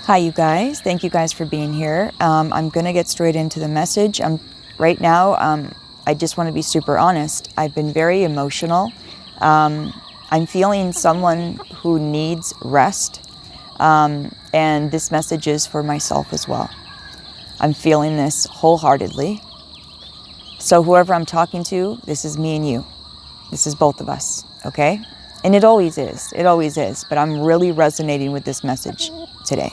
Hi, you guys. Thank you guys for being here. I'm going to get straight into the message. Right now, I just want to be super honest. I've been very emotional. I'm feeling someone who needs rest. And this message is for myself as well. I'm feeling this wholeheartedly. So whoever I'm talking to, this is me and you. This is both of us, okay? And it always is. It always is. But I'm really resonating with this message today.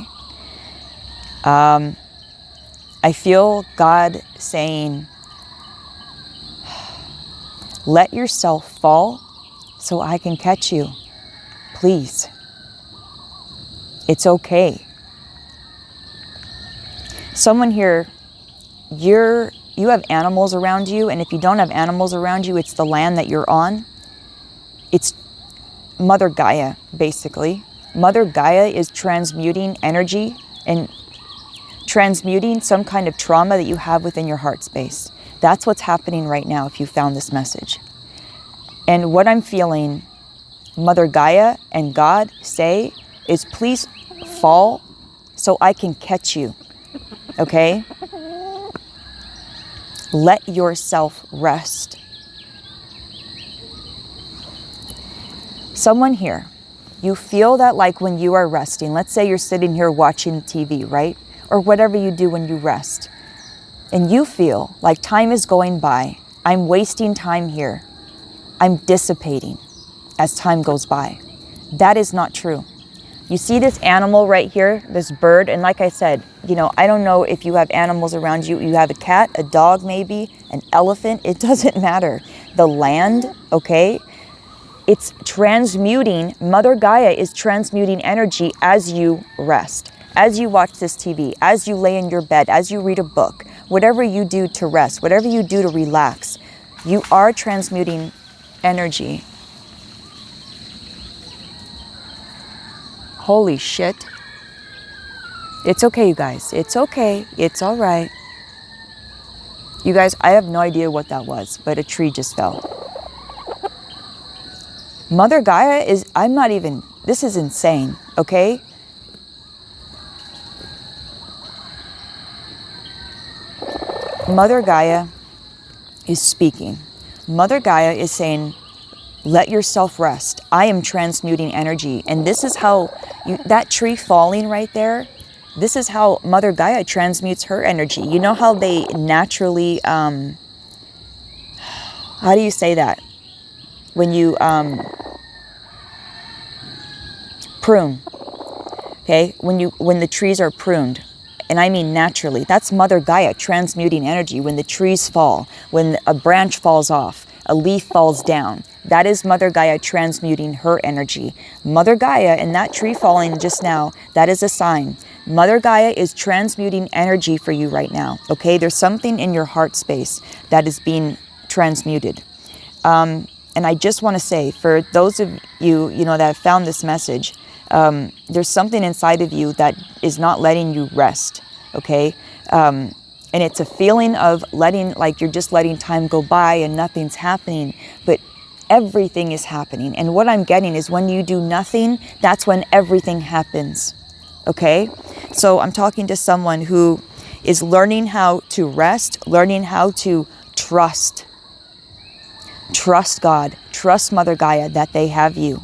I feel God saying, let yourself fall so I can catch you. Please. It's okay. Someone here, you have animals around you, and if you don't have animals around you, it's the land that you're on. It's Mother Gaia, basically. Mother Gaia is transmuting energy and transmuting some kind of trauma that you have within your heart space. That's what's happening right now if you found this message. And what I'm feeling Mother Gaia and God say is, please fall so I can catch you, okay? Let yourself rest. Someone here, you feel that like when you are resting, let's say you're sitting here watching TV, right? Or whatever you do when you rest. And you feel like time is going by. I'm wasting time here. I'm dissipating as time goes by. That is not true. You see this animal right here, this bird, and like I said, I don't know if you have animals around you. You have a cat, a dog maybe, an elephant, it doesn't matter. The land, okay? It's transmuting, Mother Gaia is transmuting energy as you rest. As you watch this TV, as you lay in your bed, as you read a book, whatever you do to rest, whatever you do to relax, you are transmuting energy. Holy shit. It's okay, you guys. It's okay. It's all right. You guys, I have no idea what that was, but a tree just fell. Mother Gaia is, this is insane, okay? Mother Gaia is speaking. Mother Gaia is saying, let yourself rest. I am transmuting energy. And this is how, that tree falling right there, this is how Mother Gaia transmutes her energy. You know how they naturally, how do you say that? When you prune, okay? When the trees are pruned, and I mean naturally, that's Mother Gaia transmuting energy. When the trees fall, when a branch falls off, a leaf falls down, that is Mother Gaia transmuting her energy. Mother Gaia and that tree falling just now, that is a sign. Mother Gaia is transmuting energy for you right now, okay? There's something in your heart space that is being transmuted. And I just want to say, for those of you, that have found this message, there's something inside of you that is not letting you rest, okay? And it's a feeling of you're just letting time go by and nothing's happening, but everything is happening. And what I'm getting is when you do nothing, that's when everything happens, okay? So I'm talking to someone who is learning how to rest, learning how to trust. Trust God, trust Mother Gaia that they have you,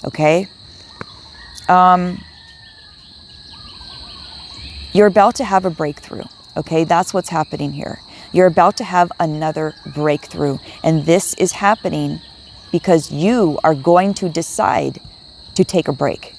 okay? You're about to have a breakthrough, okay? That's what's happening here. You're about to have another breakthrough. And this is happening because you are going to decide to take a break,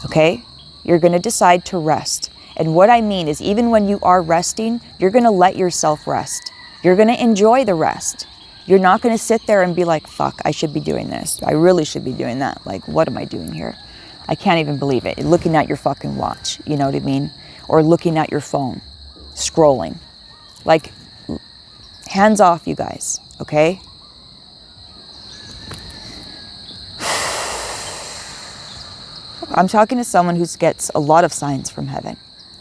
okay? You're going to decide to rest. And what I mean is, even when you are resting, you're going to let yourself rest. You're going to enjoy the rest. You're not going to sit there and be like, fuck, I should be doing this. I really should be doing that. Like, what am I doing here? I can't even believe it. Looking at your fucking watch, you know what I mean? Or looking at your phone, scrolling. Like, hands off, you guys, okay? I'm talking to someone who gets a lot of signs from heaven,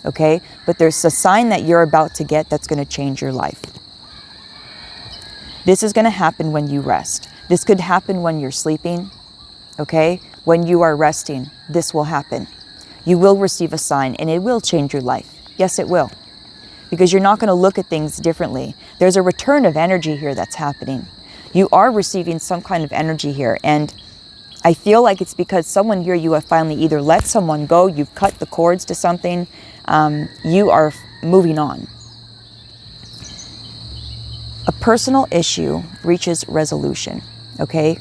okay? But there's a sign that you're about to get that's going to change your life. This is going to happen when you rest. This could happen when you're sleeping, okay? When you are resting, this will happen. You will receive a sign and it will change your life. Yes, it will. Because you're not going to look at things differently. There's a return of energy here that's happening. You are receiving some kind of energy here. And I feel like it's because someone here, you have finally either let someone go, you've cut the cords to something, you are moving on. A personal issue reaches resolution, okay?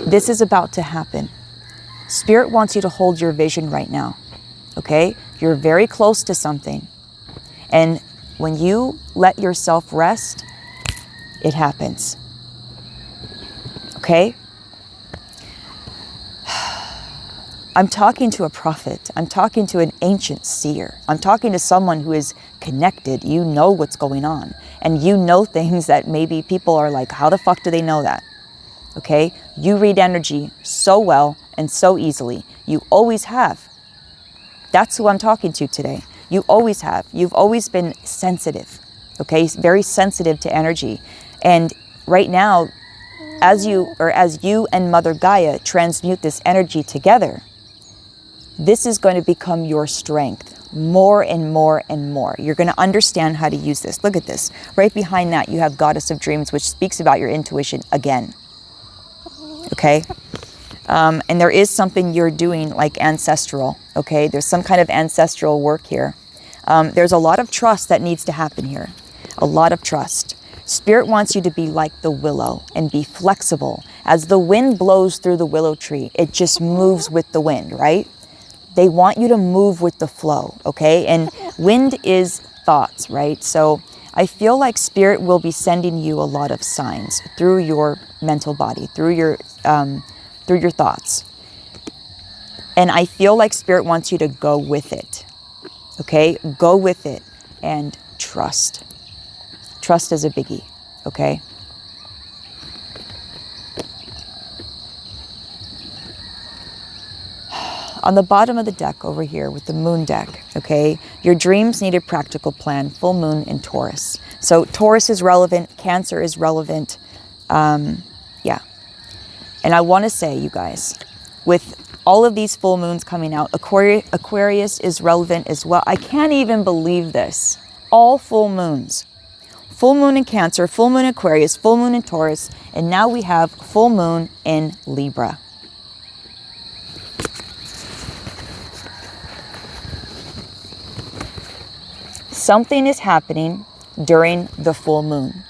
This is about to happen. Spirit wants you to hold your vision right now, okay? You're very close to something. And when you let yourself rest, it happens. Okay? I'm talking to a prophet. I'm talking to an ancient seer. I'm talking to someone who is connected. You know what's going on. And you know things that maybe people are like, how the fuck do they know that? Okay? You read energy so well and so easily. You always have. That's who I'm talking to today. You always have. You've always been sensitive. Okay? Very sensitive to energy. And right now, as you and Mother Gaia transmute this energy together, this is going to become your strength more and more and more. You're going to understand how to use this. Look at this. Right behind that, you have Goddess of Dreams, which speaks about your intuition again. Okay? And there is something you're doing like ancestral. Okay? There's some kind of ancestral work here. There's a lot of trust that needs to happen here. A lot of trust. Spirit wants you to be like the willow and be flexible. As the wind blows through the willow tree, it just moves with the wind, right? They want you to move with the flow, okay? And wind is thoughts, right? So I feel like Spirit will be sending you a lot of signs through your mental body, through your thoughts. And I feel like Spirit wants you to go with it, okay? Go with it and trust. Trust is a biggie, okay? On the bottom of the deck over here with the moon deck, okay? Your dreams need a practical plan, full moon in Taurus. So Taurus is relevant, Cancer is relevant, yeah. And I want to say, you guys, with all of these full moons coming out, Aquarius is relevant as well. I can't even believe this. All full moons. Full moon in Cancer, full moon in Aquarius, full moon in Taurus, and now we have full moon in Libra. Something is happening during the full moon,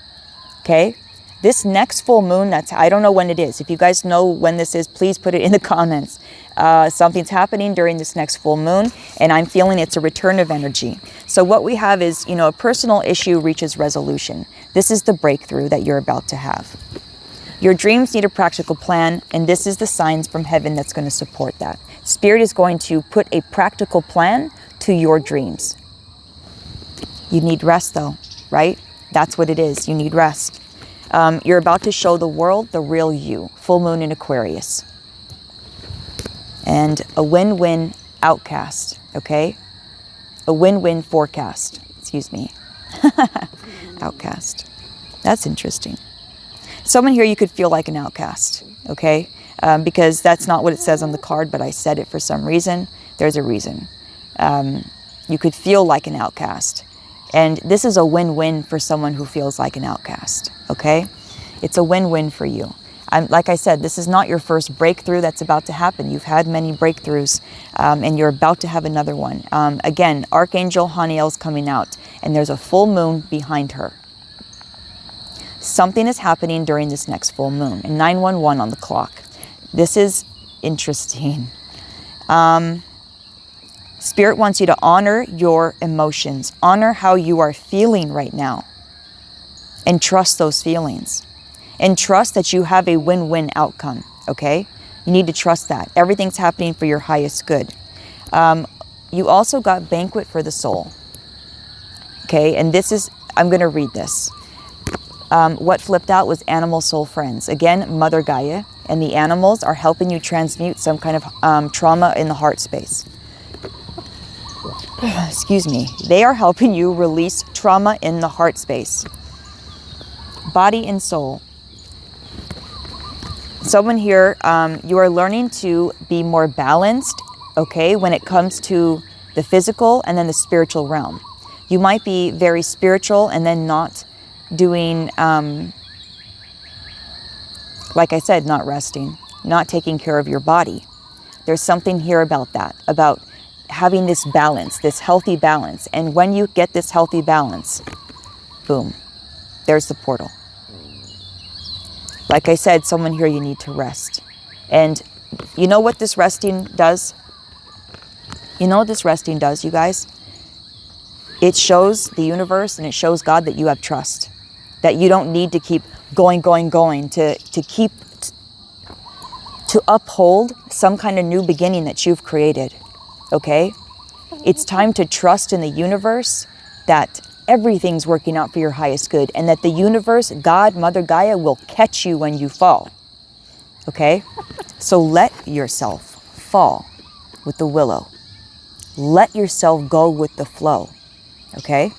okay? This next full moon, I don't know when it is. If you guys know when this is, please put it in the comments. Something's happening during this next full moon, and I'm feeling it's a return of energy. So what we have is, a personal issue reaches resolution. This is the breakthrough that you're about to have. Your dreams need a practical plan, and this is the signs from heaven that's going to support that. Spirit is going to put a practical plan to your dreams. You need rest though, right? That's what it is. You need rest. You're about to show the world the real you. Full moon in Aquarius. And a win-win outcast, okay? A win-win forecast, excuse me. Outcast. That's interesting. Someone here you could feel like an outcast, okay? Because that's not what it says on the card, but I said it for some reason. There's a reason. You could feel like an outcast. And this is a win-win for someone who feels like an outcast, okay? It's a win-win for you. Like I said, this is not your first breakthrough that's about to happen. You've had many breakthroughs, and you're about to have another one. Again, Archangel Raphael's coming out, and there's a full moon behind her. Something is happening during this next full moon, and 911 on the clock. This is interesting. Spirit wants you to honor your emotions, honor how you are feeling right now, and trust those feelings. And trust that you have a win-win outcome, okay? You need to trust that. Everything's happening for your highest good. You also got banquet for the soul, okay? And this is, I'm going to read this. What flipped out was animal soul friends. Again, Mother Gaia and the animals are helping you transmute some kind of trauma in the heart space. Excuse me. They are helping you release trauma in the heart space. Body and soul. Someone here, you are learning to be more balanced, okay, when it comes to the physical and then the spiritual realm. You might be very spiritual and then not doing, like I said, not resting, not taking care of your body. There's something here about that, about having this balance, this healthy balance. And when you get this healthy balance, boom, there's the portal. Like I said, someone here, you need to rest. And you know what this resting does? You know what this resting does, you guys? It shows the universe and it shows God that you have trust. That you don't need to keep going to uphold some kind of new beginning that you've created. Okay? It's time to trust in the universe that everything's working out for your highest good and that the universe, God, Mother Gaia, will catch you when you fall. Okay? So let yourself fall with the willow. Let yourself go with the flow. Okay?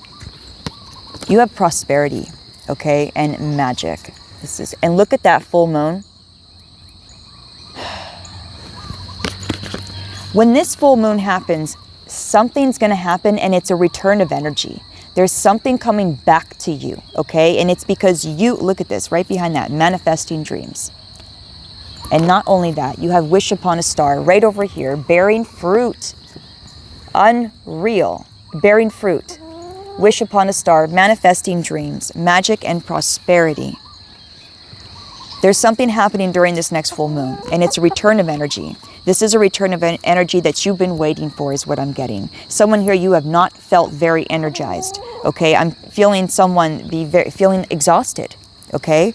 You have prosperity, okay, and magic. And look at that full moon. When this full moon happens, something's going to happen and it's a return of energy. There's something coming back to you, okay? And it's because you, look at this, right behind that, manifesting dreams. And not only that, you have wish upon a star right over here, bearing fruit. Unreal. Bearing fruit. Wish upon a star, manifesting dreams, magic and prosperity. There's something happening during this next full moon, and it's a return of energy. This is a return of energy that you've been waiting for, is what I'm getting. Someone here, you have not felt very energized, okay? I'm feeling someone feeling exhausted, okay?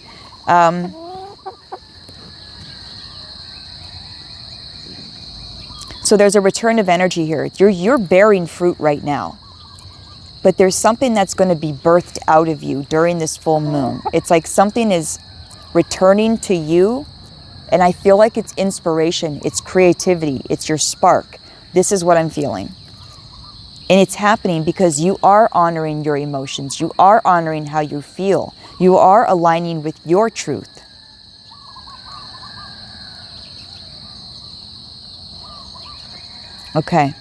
So there's a return of energy here. You're bearing fruit right now. But there's something that's going to be birthed out of you during this full moon. It's like something is returning to you. And I feel like it's inspiration, it's creativity, it's your spark. This is what I'm feeling. And it's happening because you are honoring your emotions. You are honoring how you feel. You are aligning with your truth. Okay.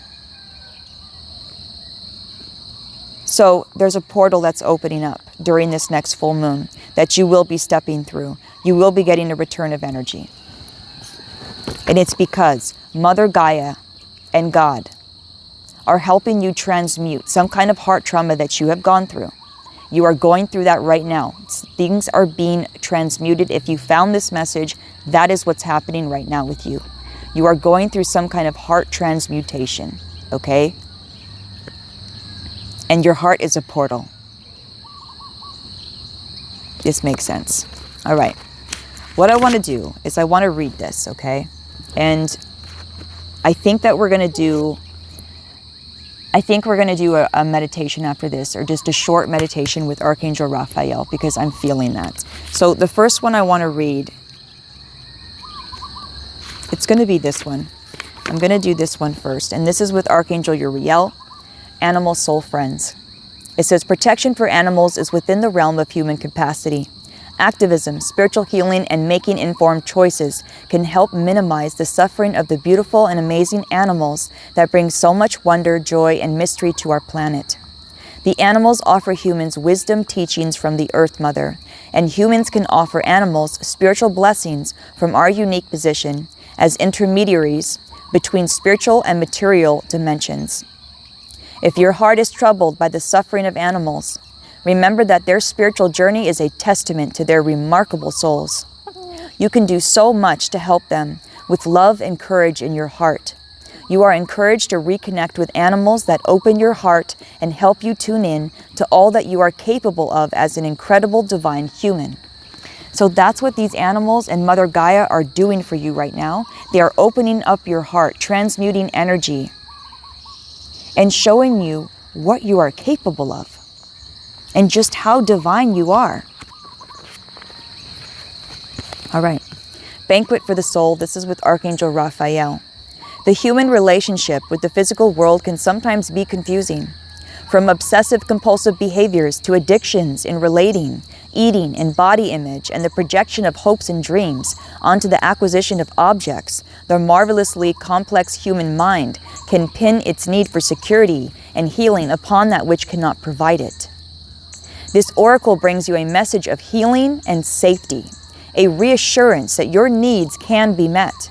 So there's a portal that's opening up during this next full moon that you will be stepping through. You will be getting a return of energy. And it's because Mother Gaia and God are helping you transmute some kind of heart trauma that you have gone through. You are going through that right now. Things are being transmuted. If you found this message, that is what's happening right now with you. You are going through some kind of heart transmutation, okay? And your heart is a portal. This makes sense. All right. What I want to do is I want to read this, okay? And I think that we're going to do a meditation after this, or just a short meditation with Archangel Raphael, because I'm feeling that. So the first one I want to read, it's going to be this one. I'm going to do this one first. And this is with Archangel Uriel, Animal Soul Friends. It says, protection for animals is within the realm of human capacity. Activism, spiritual healing, and making informed choices can help minimize the suffering of the beautiful and amazing animals that bring so much wonder, joy, and mystery to our planet. The animals offer humans wisdom teachings from the Earth Mother, and humans can offer animals spiritual blessings from our unique position as intermediaries between spiritual and material dimensions. If your heart is troubled by the suffering of animals, remember that their spiritual journey is a testament to their remarkable souls. You can do so much to help them with love and courage in your heart. You are encouraged to reconnect with animals that open your heart and help you tune in to all that you are capable of as an incredible divine human. So that's what these animals and Mother Gaia are doing for you right now. They are opening up your heart, transmuting energy, and showing you what you are capable of and just how divine you are. All right. Banquet for the soul. This is with Archangel Raphael. The human relationship with the physical world can sometimes be confusing. From obsessive compulsive behaviors to addictions in relating, eating and body image and the projection of hopes and dreams onto the acquisition of objects, the marvelously complex human mind can pin its need for security and healing upon that which cannot provide it. This oracle brings you a message of healing and safety, a reassurance that your needs can be met.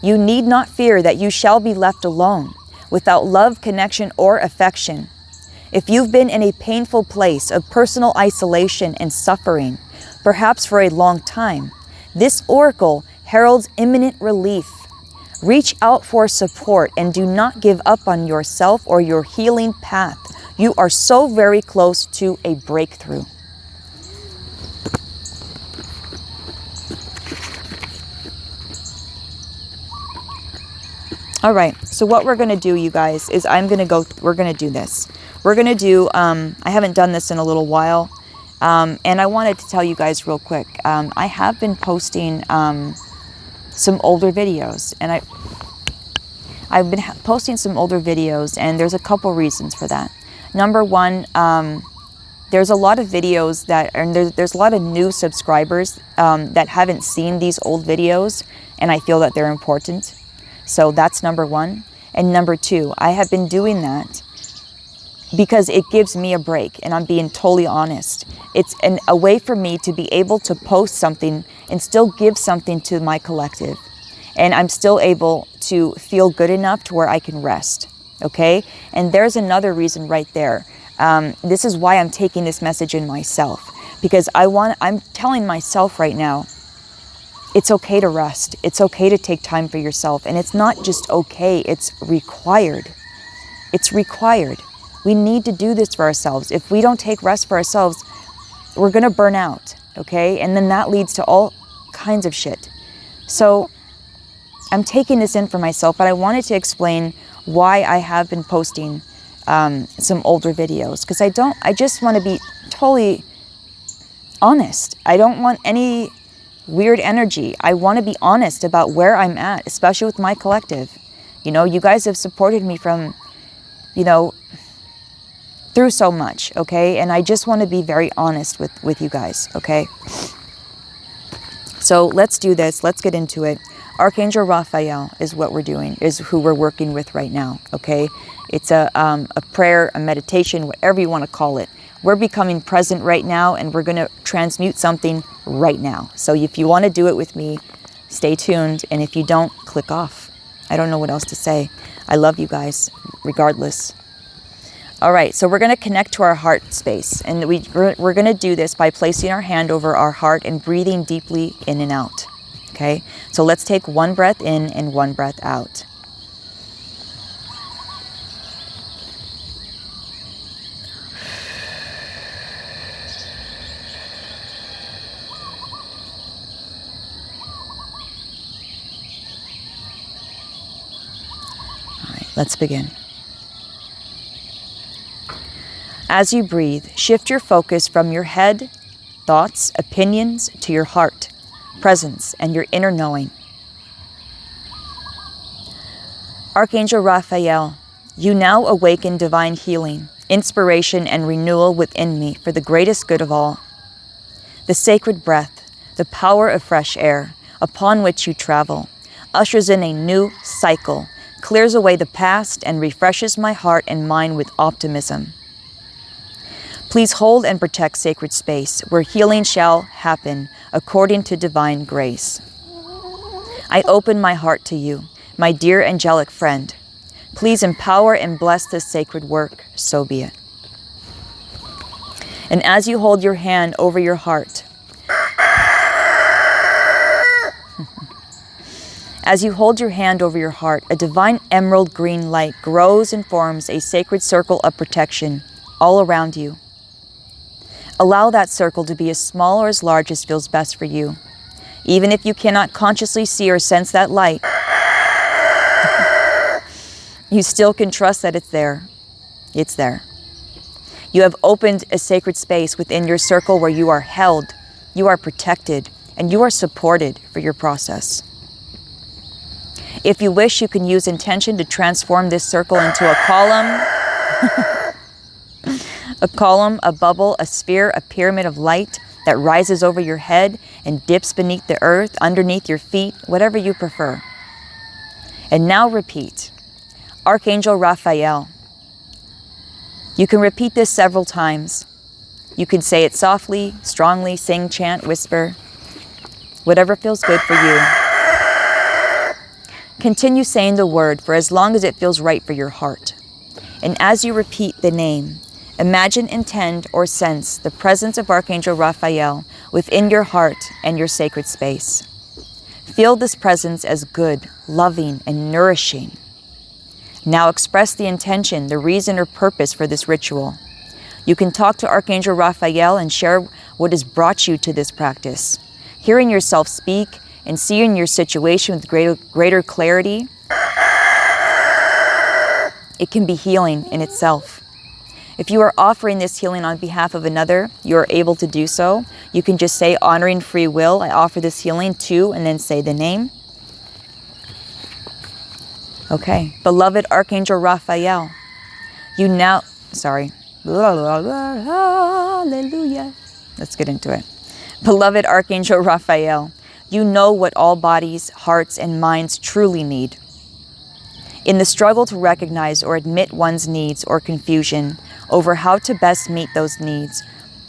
You need not fear that you shall be left alone, without love, connection, or affection. If you've been in a painful place of personal isolation and suffering, perhaps for a long time, this oracle heralds imminent relief. Reach out for support and do not give up on yourself or your healing path. You are so very close to a breakthrough. All right, so what we're going to do, you guys, is we're going to do this. We're going to do, I haven't done this in a little while, and I wanted to tell you guys real quick. I have been posting some older videos, and I've been posting some older videos, and there's a couple reasons for that. Number one, there's a lot of videos and there's a lot of new subscribers that haven't seen these old videos, and I feel that they're important. So that's number one. And number two, I have been doing that because it gives me a break, and I'm being totally honest. It's a way for me to be able to post something and still give something to my collective. And I'm still able to feel good enough to where I can rest, okay? And there's another reason right there. This is why I'm taking this message in myself, because I'm telling myself right now, it's okay to rest. It's okay to take time for yourself. And it's not just okay, it's required. It's required. We need to do this for ourselves. If we don't take rest for ourselves, we're going to burn out, okay? And then that leads to all kinds of shit. So I'm taking this in for myself, but I wanted to explain why I have been posting some older videos, because I just want to be totally honest. I don't want any weird energy. I want to be honest about where I'm at, especially with my collective. You know, you guys have supported me from, through so much, okay? And I just want to be very honest with you guys, okay? So let's do this. Let's get into it. Archangel Raphael is what we're doing, is who we're working with right now, okay? It's a prayer, a meditation, whatever you want to call it. We're becoming present right now, and we're going to transmute something right now. So if you want to do it with me, stay tuned. And if you don't, click off. I don't know what else to say. I love you guys, regardless. All right, so we're going to connect to our heart space. And we're going to do this by placing our hand over our heart and breathing deeply in and out. Okay, so let's take one breath in and one breath out. Let's begin. As you breathe, shift your focus from your head, thoughts, opinions, to your heart, presence, and your inner knowing. Archangel Raphael, you now awaken divine healing, inspiration, and renewal within me for the greatest good of all. The sacred breath, the power of fresh air, upon which you travel, ushers in a new cycle, clears away the past, and refreshes my heart and mind with optimism. Please hold and protect sacred space where healing shall happen according to divine grace. I open my heart to you, my dear angelic friend. Please empower and bless this sacred work, so be it. And as you hold your hand over your heart, as you hold your hand over your heart, a divine emerald green light grows and forms a sacred circle of protection all around you. Allow that circle to be as small or as large as feels best for you. Even if you cannot consciously see or sense that light, you still can trust that it's there. It's there. You have opened a sacred space within your circle where you are held, you are protected, and you are supported for your process. If you wish, you can use intention to transform this circle into a column, a bubble, a sphere, a pyramid of light, that rises over your head and dips beneath the earth, underneath your feet, whatever you prefer. And now repeat, Archangel Raphael. You can repeat this several times. You can say it softly, strongly, sing, chant, whisper, whatever feels good for you. Continue saying the word for as long as it feels right for your heart. And as you repeat the name, imagine, intend, or sense the presence of Archangel Raphael within your heart and your sacred space. Feel this presence as good, loving, and nourishing. Now express the intention, the reason or purpose for this ritual. You can talk to Archangel Raphael and share what has brought you to this practice. Hearing yourself speak and seeing your situation with greater clarity, it can be healing in itself. If you are offering this healing on behalf of another, you are able to do so. You can just say, honoring free will, I offer this healing to, and then say the name. Okay, beloved Archangel Raphael, hallelujah. Let's get into it. Beloved Archangel Raphael, you know what all bodies, hearts, and minds truly need. In the struggle to recognize or admit one's needs or confusion over how to best meet those needs,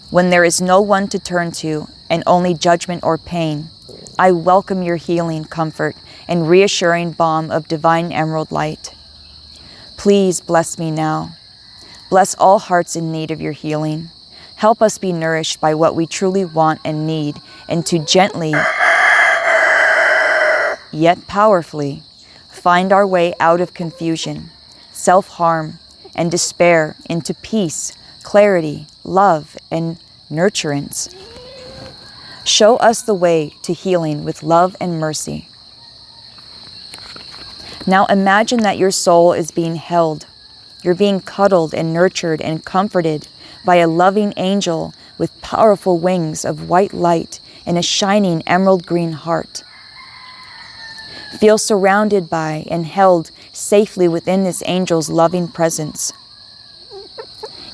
when there is no one to turn to and only judgment or pain, I welcome your healing, comfort, and reassuring balm of divine emerald light. Please bless me now. Bless all hearts in need of your healing. Help us be nourished by what we truly want and need, and to gently, yet powerfully, find our way out of confusion, self-harm, and despair into peace, clarity, love, and nurturance. Show us the way to healing with love and mercy. Now imagine that your soul is being held. You're being cuddled and nurtured and comforted by a loving angel with powerful wings of white light and a shining emerald green heart. Feel surrounded by and held safely within this angel's loving presence.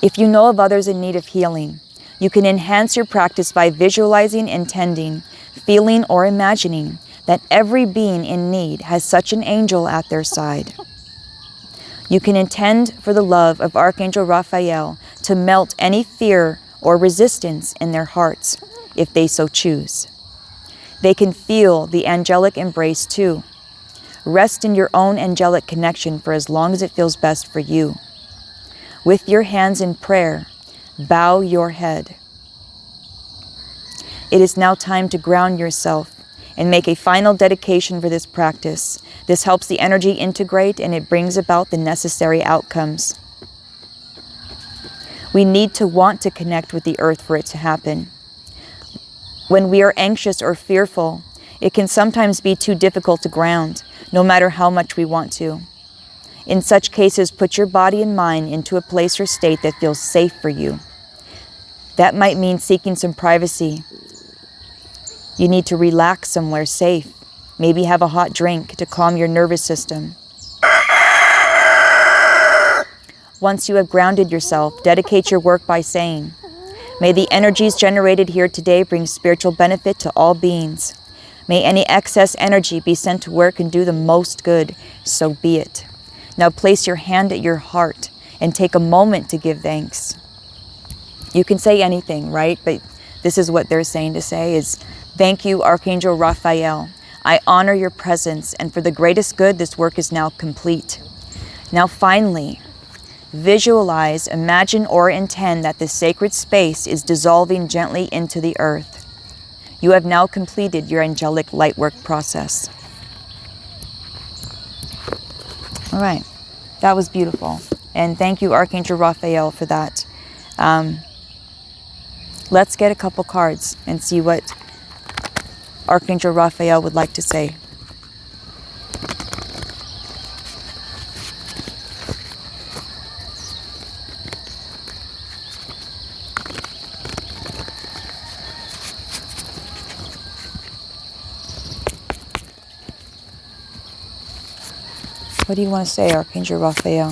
If you know of others in need of healing, you can enhance your practice by visualizing, intending, feeling, or imagining that every being in need has such an angel at their side. You can intend for the love of Archangel Raphael to melt any fear or resistance in their hearts, if they so choose. They can feel the angelic embrace too. Rest in your own angelic connection for as long as it feels best for you. With your hands in prayer, bow your head. It is now time to ground yourself and make a final dedication for this practice. This helps the energy integrate and it brings about the necessary outcomes. We need to want to connect with the earth for it to happen. When we are anxious or fearful, it can sometimes be too difficult to ground, no matter how much we want to. In such cases, put your body and mind into a place or state that feels safe for you. That might mean seeking some privacy. You need to relax somewhere safe. Maybe have a hot drink to calm your nervous system. Once you have grounded yourself, dedicate your work by saying, may the energies generated here today bring spiritual benefit to all beings. May any excess energy be sent to work and do the most good, so be it. Now place your hand at your heart and take a moment to give thanks. You can say anything, right? But this is what they're saying to say is, thank you, Archangel Raphael. I honor your presence, and for the greatest good, this work is now complete. Now finally, visualize, imagine, or intend that this sacred space is dissolving gently into the earth. You have now completed your angelic lightwork process. All right, that was beautiful. And thank you, Archangel Raphael, for that. Let's get a couple cards and see what Archangel Raphael would like to say. What do you want to say, Archangel Raphael?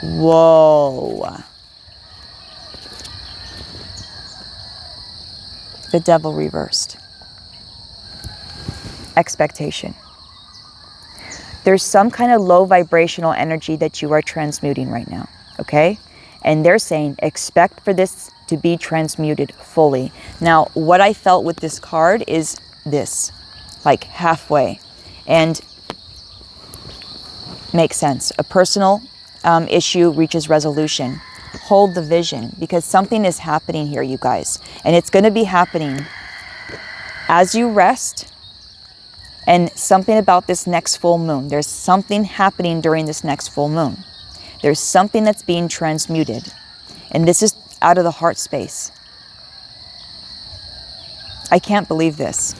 Whoa. The Devil reversed. Expectation. There's some kind of low vibrational energy that you are transmuting right now, okay? And they're saying, expect for this to be transmuted fully. Now, what I felt with this card is this, like halfway. And makes sense. A personal issue reaches resolution. Hold the vision, because something is happening here, you guys. And it's going to be happening as you rest. And something about this next full moon. There's something happening during this next full moon. There's something that's being transmuted. And this is out of the heart space. I can't believe this.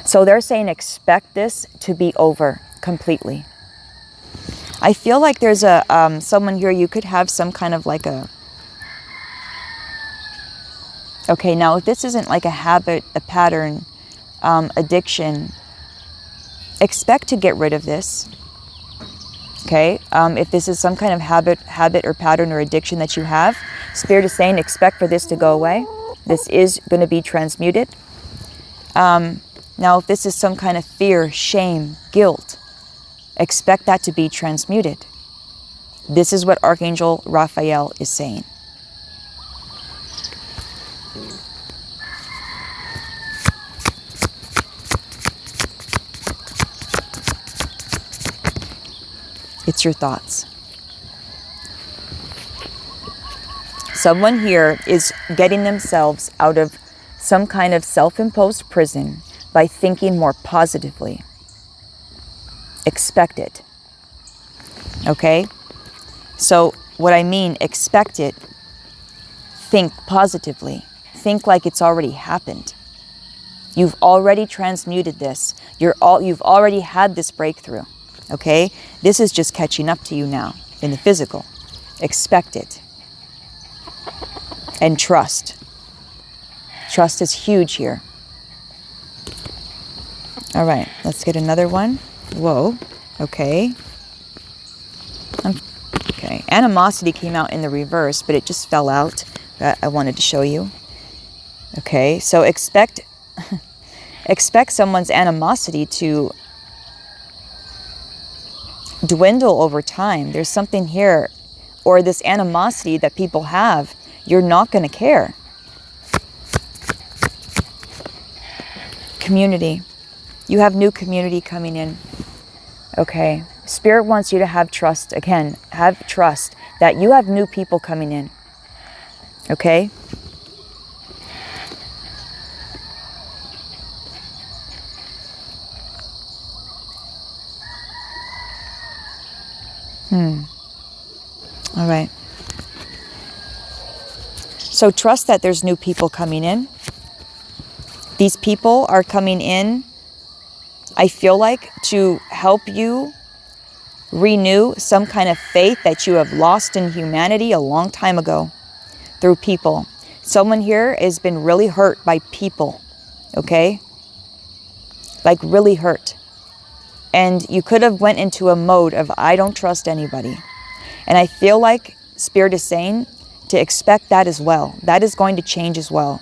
So they're saying expect this to be over completely. I feel like there's a someone here, you could have some kind of like a... Okay, now if this isn't like a habit, a pattern, addiction, expect to get rid of this. Okay, if this is some kind of habit or pattern or addiction that you have, Spirit is saying expect for this to go away. This is going to be transmuted. Now, if this is some kind of fear, shame, guilt, expect that to be transmuted. This is what Archangel Raphael is saying. It's your thoughts. Someone here is getting themselves out of some kind of self-imposed prison by thinking more positively. Expect it. Okay? So what I mean, expect it. Think positively. Think like it's already happened. You've already transmuted this. You've already had this breakthrough. Okay? This is just catching up to you now in the physical. Expect it. And trust. Trust is huge here. All right, let's get another one. Whoa, okay. Okay, animosity came out in the reverse, but it just fell out. That I wanted to show you. Okay, so expect someone's animosity to dwindle over time. There's something here, or this animosity that people have, you're not going to care. Community. You have new community coming in. Okay. Spirit wants you to have trust. Again, have trust that you have new people coming in. Okay? All right. So trust that there's new people coming in. These people are coming in, I feel like, to help you renew some kind of faith that you have lost in humanity a long time ago through people. Someone here has been really hurt by people, okay? Like really hurt. And you could have went into a mode of, I don't trust anybody. And I feel like Spirit is saying to expect that as well. That is going to change as well.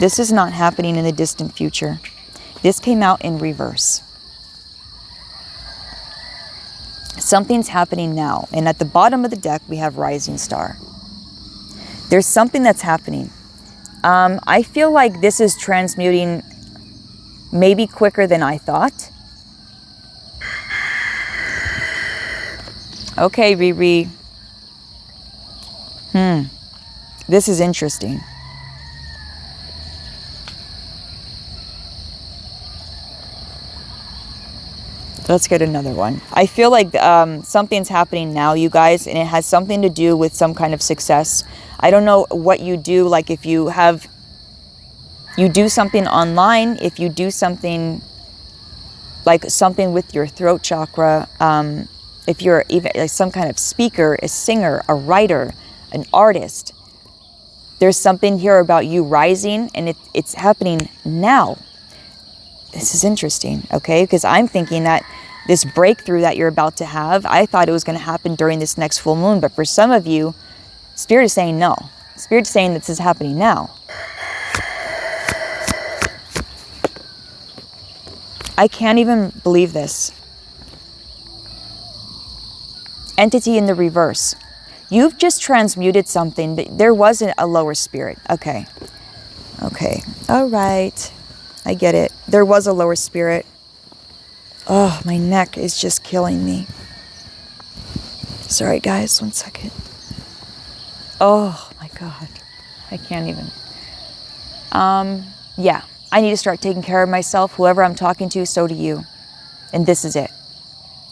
This is not happening in the distant future. This came out in reverse. Something's happening now. And at the bottom of the deck, we have Rising Star. There's something that's happening. I feel like this is transmuting maybe quicker than I thought. Okay, Riri. This is interesting. Let's get another one. I feel like something's happening now, you guys, and it has something to do with some kind of success. I don't know what you do, like if you do something online, if you do something like something with your throat chakra, if you're even like some kind of speaker, a singer, a writer, an artist, there's something here about you rising, and it's happening now. This is interesting, okay? Because I'm thinking that This breakthrough that you're about to have, I thought it was going to happen during this next full moon. But for some of you, Spirit is saying no. Spirit is saying this is happening now. I can't even believe this. Entity in the reverse. You've just transmuted something. There wasn't a lower spirit. Okay. Okay. All right. I get it. There was a lower spirit. Oh, my neck is just killing me. Sorry, guys. 1 second. Oh, my God. I can't even. Yeah. I need to start taking care of myself. Whoever I'm talking to, so do you. And this is it.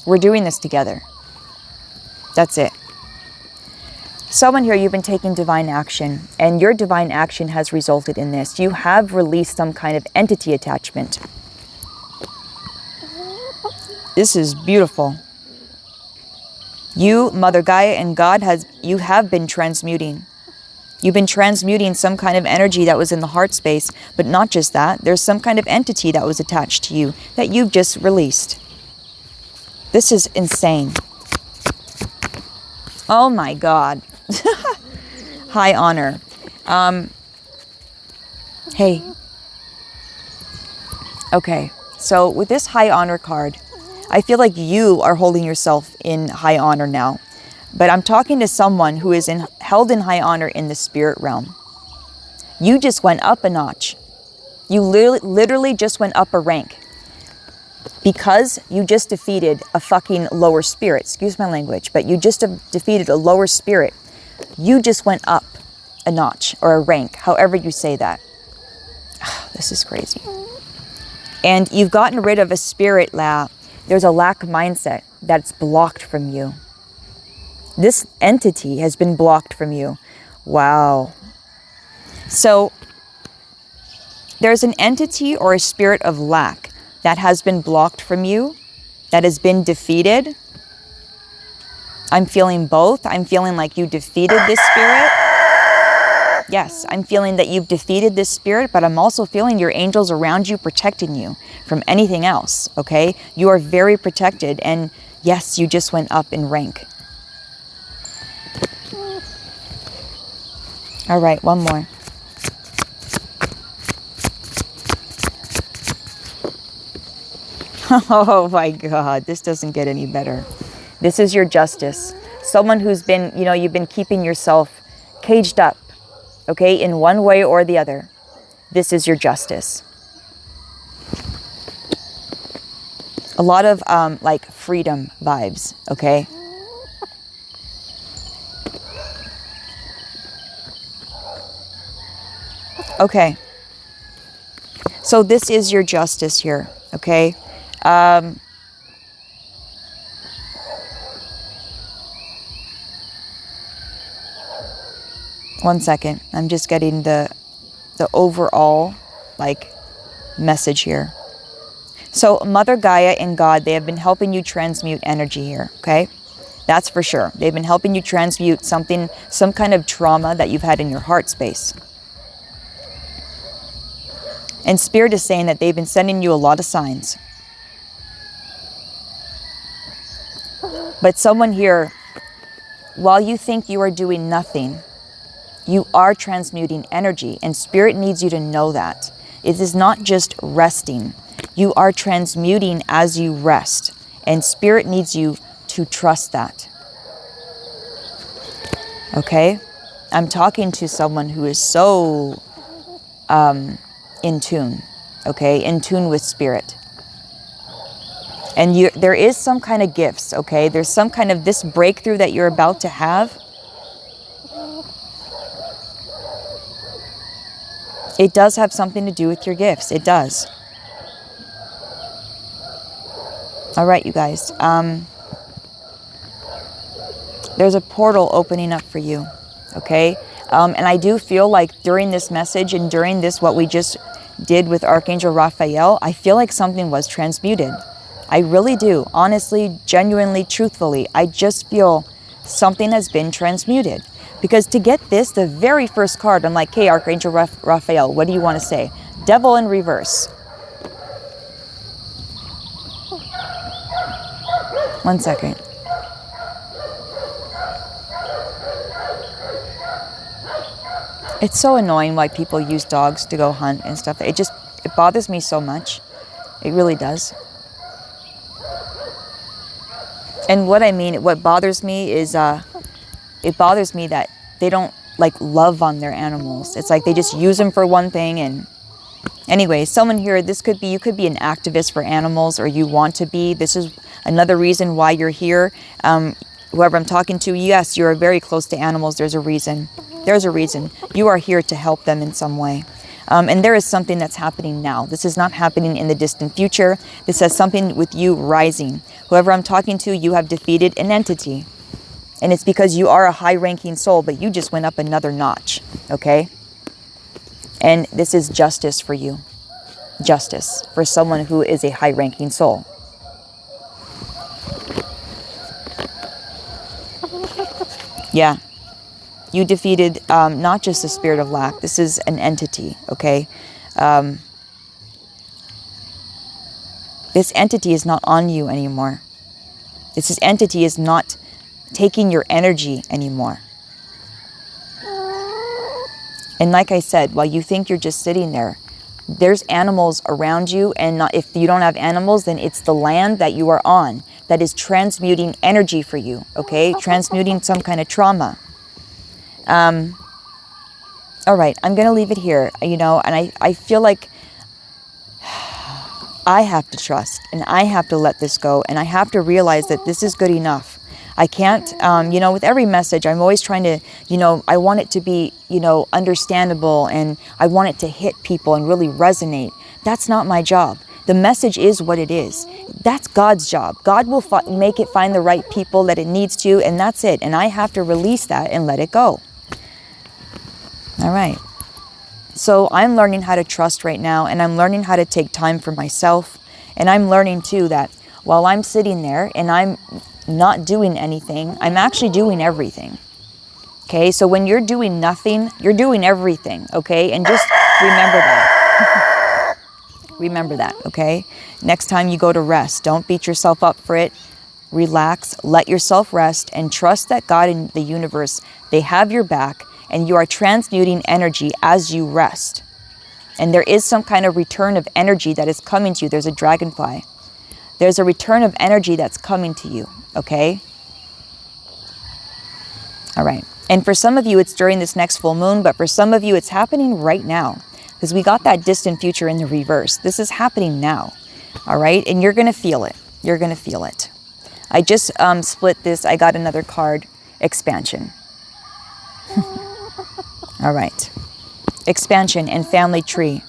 We're doing this together. That's it. Someone here, you've been taking divine action, and your divine action has resulted in this. You have released some kind of entity attachment. This is beautiful. You, Mother Gaia, and God, you have been transmuting. You've been transmuting some kind of energy that was in the heart space, but not just that. There's some kind of entity that was attached to you that you've just released. This is insane. Oh my God. High honor. Hey. Okay, so with this high honor card, I feel like you are holding yourself in high honor now. But I'm talking to someone who is held in high honor in the spirit realm. You just went up a notch. You literally just went up a rank. Because you just defeated a fucking lower spirit. Excuse my language, but you just defeated a lower spirit. You just went up a notch or a rank, however you say that. This is crazy. And you've gotten rid of a spirit there's a lack mindset that's blocked from you. This entity has been blocked from you. Wow. So there's an entity or a spirit of lack that has been blocked from you, that has been defeated. I'm feeling both. I'm feeling like you defeated this spirit. Yes, I'm feeling that you've defeated this spirit, but I'm also feeling your angels around you protecting you from anything else, okay? You are very protected, and yes, you just went up in rank. All right, one more. Oh my God, this doesn't get any better. This is your justice. Someone who's been, you've been keeping yourself caged up, okay, in one way or the other. This is your justice. A lot of like freedom vibes, okay? Okay. So this is your justice here, okay? 1 second. I'm just getting the overall message here. So Mother Gaia and God, they have been helping you transmute energy here, okay? That's for sure. They've been helping you transmute some kind of trauma that you've had in your heart space. And Spirit is saying that they've been sending you a lot of signs. But someone here, while you think you are doing nothing, you are transmuting energy, and Spirit needs you to know that. It is not just resting. You are transmuting as you rest, and Spirit needs you to trust that. Okay? I'm talking to someone who is so in tune, okay? In tune with Spirit. And there is some kind of gifts, okay? There's some kind of this breakthrough that you're about to have. It does have something to do with your gifts. It does. All right, you guys. There's a portal opening up for you, okay? And I do feel like during this message and during this, what we just did with Archangel Raphael, I feel like something was transmuted. I really do. Honestly, genuinely, truthfully, I just feel something has been transmuted. Because to get this, the very first card, I'm like, hey, Archangel Raphael, what do you want to say? Devil in reverse. 1 second. It's so annoying why people use dogs to go hunt and stuff. It bothers me so much. It really does. And what bothers me is, it bothers me that they don't like love on their animals. It's like they just use them for one thing. And anyway, someone here, you could be an activist for animals, or you want to be. This is another reason why you're here. Whoever I'm talking to, yes, you're very close to animals. There's a reason. There's a reason. You are here to help them in some way. And there is something that's happening now. This is not happening in the distant future. This has something with you rising. Whoever I'm talking to, you have defeated an entity. And it's because you are a high-ranking soul, but you just went up another notch, okay? And this is justice for you. Justice for someone who is a high-ranking soul. Yeah. You defeated not just the spirit of lack. This is an entity, okay? This entity is not on you anymore. This entity is not taking your energy anymore. And like I said, while you think you're just sitting there, there's animals around you, and if you don't have animals, then it's the land that you are on that is transmuting energy for you, okay? Transmuting some kind of trauma. All right, I'm going to leave it here, and I feel like I have to trust, and I have to let this go, and I have to realize that this is good enough. I can't, with every message, I'm always trying to, I want it to be, understandable, and I want it to hit people and really resonate. That's not my job. The message is what it is. That's God's job. God will make it find the right people that it needs to, and that's it. And I have to release that and let it go. All right. So I'm learning how to trust right now, and I'm learning how to take time for myself. And I'm learning too that while I'm sitting there and I'm not doing anything, I'm actually doing everything. Okay, so when you're doing nothing, you're doing everything, okay? And just remember that. Remember that, okay? Next time you go to rest, don't beat yourself up for it. Relax, let yourself rest, and trust that God and the universe, they have your back, and you are transmuting energy as you rest. And there is some kind of return of energy that is coming to you. There's a dragonfly. There's a return of energy that's coming to you, okay? All right. And for some of you, it's during this next full moon, but for some of you, it's happening right now, because we got that distant future in the reverse. This is happening now, all right? And you're going to feel it. You're going to feel it. I just split this. I got another card, expansion. All right. Expansion and family tree.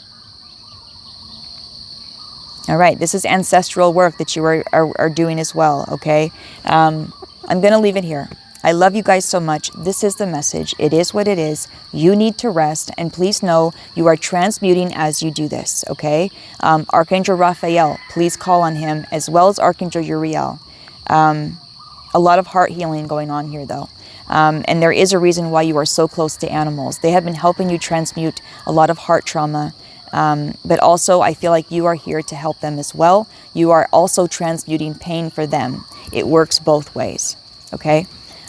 All right. This is ancestral work that you are doing as well, okay? I'm going to leave it here. I love you guys so much. This is the message. It is what it is. You need to rest, and please know you are transmuting as you do this, okay? Archangel Raphael, please call on him, as well as Archangel Uriel. A lot of heart healing going on here, though. And there is a reason why you are so close to animals. They have been helping you transmute a lot of heart trauma. But also, I feel like you are here to help them as well. You are also transmuting pain for them. It works both ways, okay?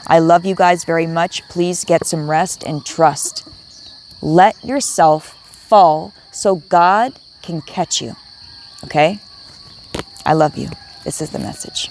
I love you guys very much. Please get some rest and trust. Let yourself fall so God can catch you, okay? I love you. This is the message.